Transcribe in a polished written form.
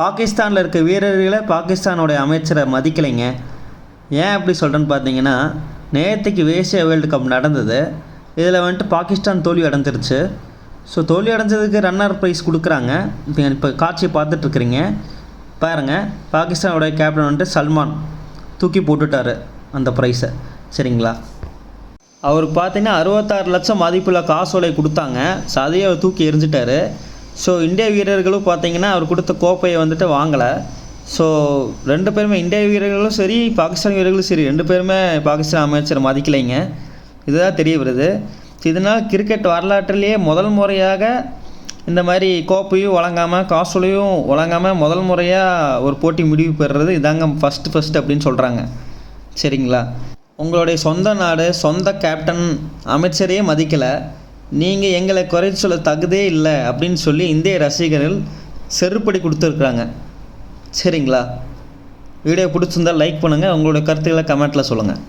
பாகிஸ்தானில் இருக்க வீரர்களை பாகிஸ்தானோடைய அமைச்சரை மதிக்கலைங்க. ஏன் அப்படி சொல்கிறேன்னு பார்த்தீங்கன்னா, நேற்றுக்கு ஏசியா வேர்ல்டு கப் நடந்தது. இதில் வந்துட்டு பாகிஸ்தான் தோல்வி அடைஞ்சிருச்சு. ஸோ தோல்வி அடைஞ்சதுக்கு ரன்னர் ப்ரைஸ் கொடுக்குறாங்க. இப்போ காட்சியை பார்த்துட்ருக்குறீங்க பாருங்கள். பாகிஸ்தானோடைய கேப்டன் வந்துட்டு சல்மான் தூக்கி போட்டுட்டார் அந்த ப்ரைஸை. சரிங்களா, அவருக்கு பார்த்தீங்கன்னா 66 லட்சம் மதிப்புள்ள காசோலை கொடுத்தாங்க. ஸோ அதையே அவர் தூக்கி எறிஞ்சிட்டார். ஸோ இந்திய வீரர்களும் பார்த்தீங்கன்னா அவர் கொடுத்த கோப்பையை வந்துட்டு வாங்கலை. ஸோ ரெண்டு பேருமே இந்திய வீரர்களும் சரி பாகிஸ்தான் வீரர்களும் சரி ரெண்டு பேருமே பாகிஸ்தான் அமைச்சர் மதிக்கலைங்க. இதுதான் தெரிய வருது. இதனால் கிரிக்கெட் வரலாற்றிலேயே முதல் முறையாக இந்த மாதிரி கோப்பையும் வழங்காமல் காசோலையும் வழங்காமல் முதல் முறையாக ஒரு போட்டி முடிவு பெறுறது இதாங்க ஃபஸ்ட்டு அப்படின்னு சொல்கிறாங்க. சரிங்களா, உங்களுடைய சொந்த நாடு சொந்த கேப்டன் அமைச்சரையே மதிக்கலை, நீங்கள் எங்களை குறை சொல்ல தகுதே இல்லை அப்படின்னு சொல்லி இந்திய ரசிகர்கள் செருப்படி கொடுத்துருக்குறாங்க. சரிங்களா, வீடியோ பிடிச்சிருந்தால் லைக் பண்ணுங்கள், உங்களுடைய கருத்துக்களை கமெண்ட்டில் சொல்லுங்கள்.